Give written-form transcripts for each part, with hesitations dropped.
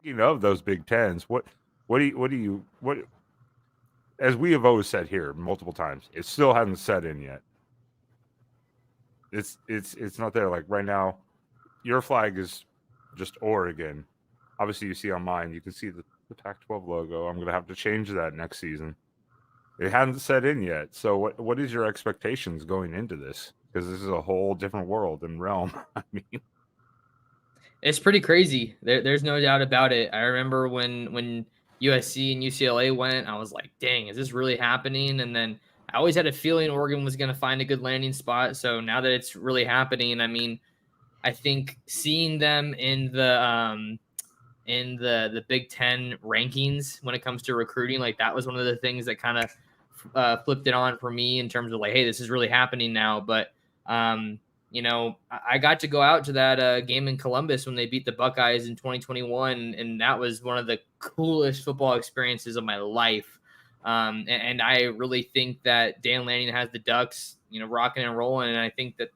Speaking of those Big Tens, what as we have always said here multiple times, it still hasn't set in yet. It's not there. Like right now, your flag is just Oregon. Obviously, you see on mine, you can see the Pac-12 logo. I'm gonna have to change that next season. It hasn't set in yet. So what is your expectations going into this? Because this is a whole different world and realm. I mean, It's pretty crazy. There's no doubt about it. I remember when USC and UCLA went, I was like, dang, is this really happening? And then I always had a feeling Oregon was going to find a good landing spot. So now that it's really happening, I mean, I think seeing them in the Big Ten rankings when it comes to recruiting, like that was one of the things that kind of flipped it on for me in terms of like, hey, this is really happening now. But I got to go out to that game in Columbus when they beat the Buckeyes in 2021, and that was one of the coolest football experiences of my life. And I really think that Dan Lanning has the Ducks, rocking and rolling, and I think that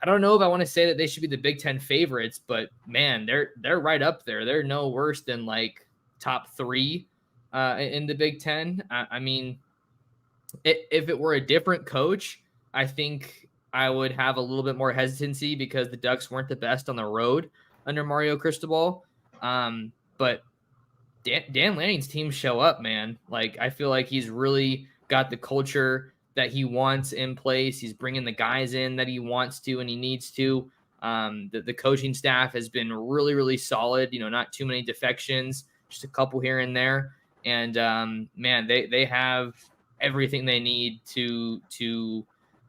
I don't know if I want to say that they should be the Big Ten favorites, but man, they're right up there. They're no worse than like top three in the Big Ten. I mean, if it were a different coach, I think I would have a little bit more hesitancy because the Ducks weren't the best on the road under Mario Cristobal. But Dan Lanning's teams show up, man. Like I feel like he's really got the culture that he wants in place. He's bringing the guys in that he wants to and he needs to. The coaching staff has been really, really solid. Not too many defections, just a couple here and there. And man, they have everything they need to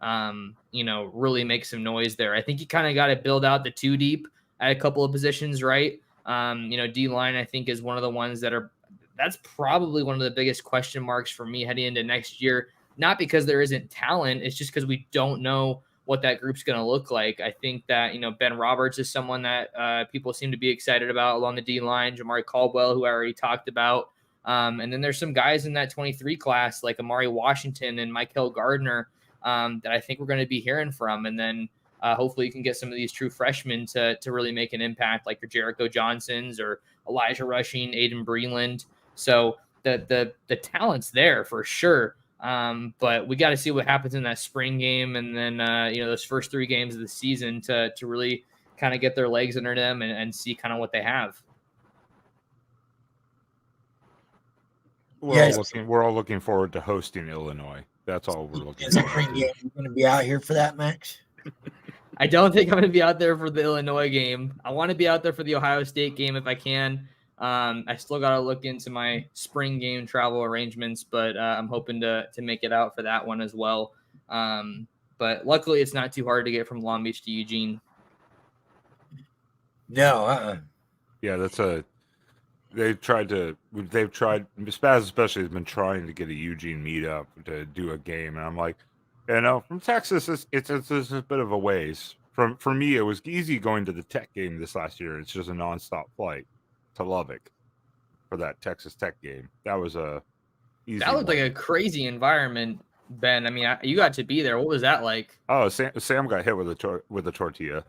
really make some noise there. I think you kind of got to build out the two deep at a couple of positions, right? D line, I think, is one of the ones that's probably one of the biggest question marks for me heading into next year. Not because there isn't talent, it's just because we don't know what that group's going to look like. I think that, Ben Roberts is someone that people seem to be excited about along the D line, Jamari Caldwell, who I already talked about. And then there's some guys in that 23 class like Amari Washington and Michael Gardner that I think we're going to be hearing from. And then hopefully you can get some of these true freshmen to really make an impact, like your Jericho Johnsons or Elijah Rushing, Aiden Breland. So the talent's there for sure. But we got to see what happens in that spring game and then those first 3 games of the season to really kind of get their legs under them and see kind of what they have. We're all looking forward to hosting Illinois. That's all we're looking forward to. You're going to be out here for that, Max? I don't think I'm going to be out there for the Illinois game. I want to be out there for the Ohio State game if I can. I still got to look into my spring game travel arrangements, but I'm hoping to make it out for that one as well. But luckily, it's not too hard to get from Long Beach to Eugene. No. Yeah, they've tried, Spaz especially has been trying to get a Eugene meetup to do a game. And I'm like, from Texas, it's a bit of a ways. For me, it was easy going to the Tech game this last year. It's just a nonstop flight to Lubbock for that Texas Tech game. That was easy. That looked like a crazy environment, Ben. I mean, you got to be there. What was that like? Oh, Sam got hit with a tortilla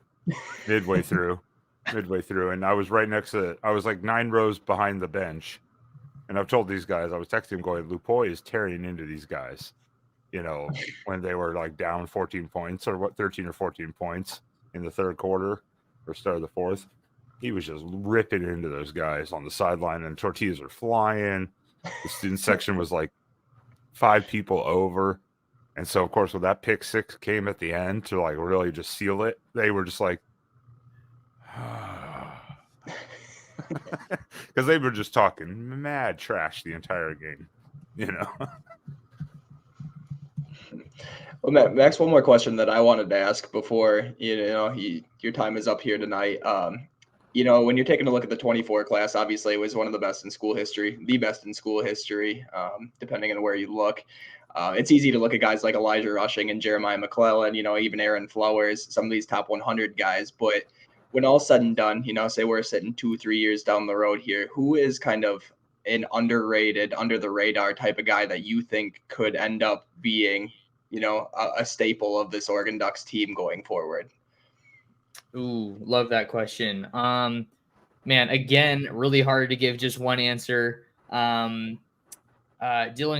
midway through, and I was right next to. I was like 9 rows behind the bench, and I've told these guys. I was texting him going, Lupoy is tearing into these guys. When they were like down 14 points or 13 or 14 points in the third quarter or start of the fourth. He was just ripping into those guys on the sideline, and tortillas are flying. The student section was like 5 people over. And so, of course, when that pick 6 came at the end to like really just seal it, they were just like, because they were just talking mad trash the entire game, Well, Max, one more question that I wanted to ask before your time is up here tonight. When you're taking a look at the 24 class, obviously it was one of the best in school history, depending on where you look. It's easy to look at guys like Elijah Rushing and Jeremiah McClellan, even Aaron Flowers, some of these top 100 guys. But when all's said and done, say we're sitting 2-3 years down the road here, who is kind of an underrated, under the radar type of guy that you think could end up being, a staple of this Oregon Ducks team going forward? Ooh, love that question. Man, again, really hard to give just one answer. Dylan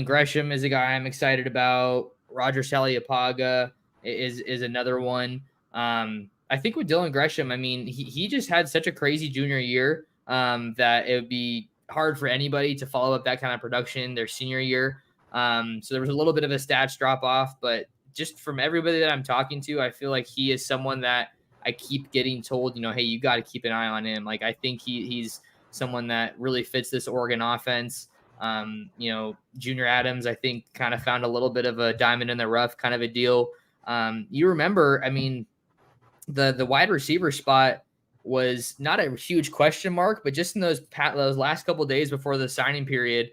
Gresham is a guy I'm excited about. Roger Saliapaga is another one. I think with Dylan Gresham, I mean, he just had such a crazy junior year that it would be hard for anybody to follow up that kind of production their senior year. So there was a little bit of a stats drop off, but just from everybody that I'm talking to, I feel like he is someone that I keep getting told, hey, you got to keep an eye on him. Like, I think he's someone that really fits this Oregon offense. Junior Adams, I think, kind of found a little bit of a diamond in the rough kind of a deal. You remember, I mean, the wide receiver spot was not a huge question mark, but just in those last couple of days before the signing period,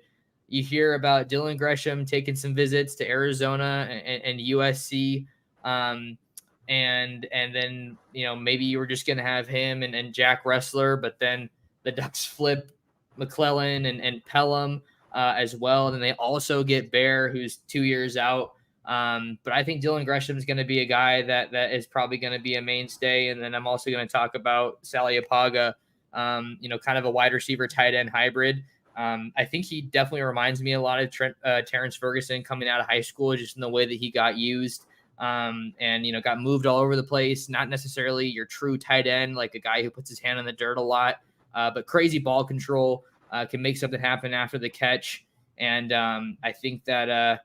you hear about Dylan Gresham taking some visits to Arizona and USC. And then, maybe you were just going to have him and Jack Wrestler, but then the Ducks flip McClellan and Pelham as well. And then they also get Bear, who's 2 years out. But I think Dylan Gresham is going to be a guy that is probably going to be a mainstay. And then I'm also going to talk about Saliapaga, kind of a wide receiver tight end hybrid. I think he definitely reminds me a lot of Terrence Ferguson coming out of high school, just in the way that he got used. Got moved all over the place. Not necessarily your true tight end, like a guy who puts his hand in the dirt a lot, but crazy ball control, can make something happen after the catch. And I think that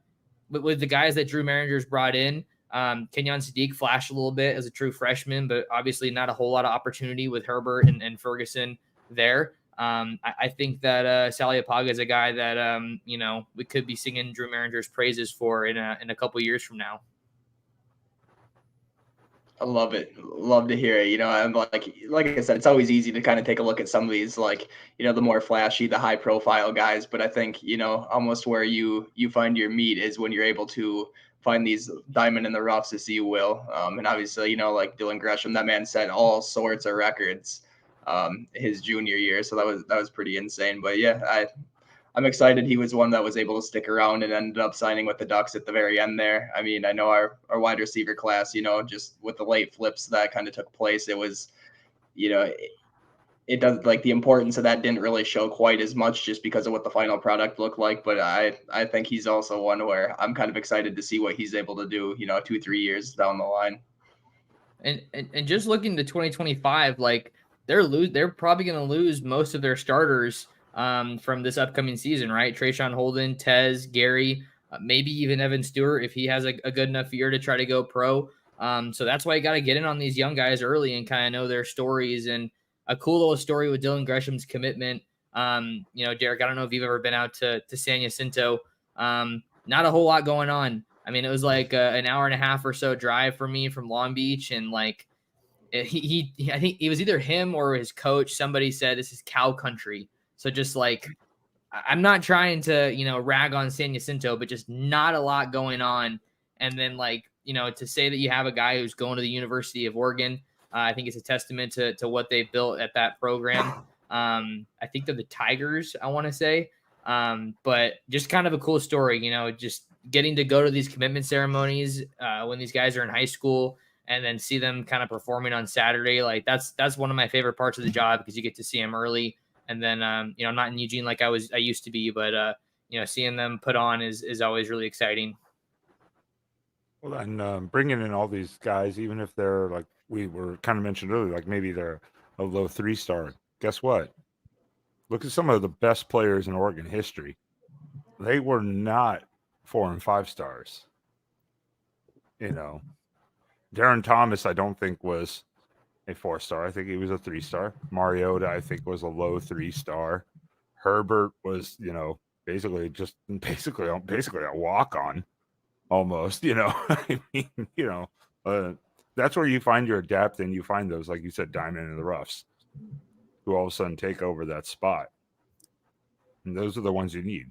with the guys that Drew Maringer's brought in, Kenyon Sadiq flashed a little bit as a true freshman, but obviously not a whole lot of opportunity with Herbert and Ferguson there. I think that Saliapaga is a guy that we could be singing Drew Maringer's praises for in a couple years from now. I love it. Love to hear it. I'm like I said, it's always easy to kind of take a look at some of these, the more flashy, the high profile guys. But I think, almost where you find your meat is when you're able to find these diamond in the roughs, as you will. And obviously, like Dylan Gresham, that man set all sorts of records his junior year. So that was pretty insane. But yeah, I'm excited he was one that was able to stick around and ended up signing with the Ducks at the very end there. I mean, I know our wide receiver class, just with the late flips that kind of took place, it was, it does, like, the importance of that didn't really show quite as much just because of what the final product looked like. But I think he's also one where I'm kind of excited to see what he's able to do, 2-3 years down the line. And just looking to 2025, like they're probably going to lose most of their starters from this upcoming season, right? Trayshawn Holden, Tez, Gary, maybe even Evan Stewart if he has a good enough year to try to go pro. So that's why you got to get in on these young guys early and kind of know their stories. And a cool little story with Dylan Gresham's commitment. Derek, I don't know if you've ever been out to San Jacinto. Not a whole lot going on. I mean, it was like an hour and a half or so drive for me from Long Beach, and like I think it was either him or his coach. Somebody said this is cow country. So just like, I'm not trying to, rag on San Jacinto, but just not a lot going on. And then to say that you have a guy who's going to the University of Oregon, I think it's a testament to what they've built at that program. I think they're the Tigers, I want to say. But just kind of a cool story, just getting to go to these commitment ceremonies when these guys are in high school and then see them kind of performing on Saturday. Like that's one of my favorite parts of the job, because you get to see them early. And then, I'm not in Eugene like I used to be, but, seeing them put on is always really exciting. Well, and bringing in all these guys, even if they're, like we were kind of mentioned earlier, like maybe they're a low 3-star. Guess what? Look at some of the best players in Oregon history. They were not 4 and 5 stars. Darren Thomas, I don't think was a 4-star. I think he was a 3-star. Mariota, I think, was a low 3-star. Herbert was, basically a walk-on almost, I mean, that's where you find your depth, and you find those, like you said, diamond in the roughs, who all of a sudden take over that spot. And those are the ones you need.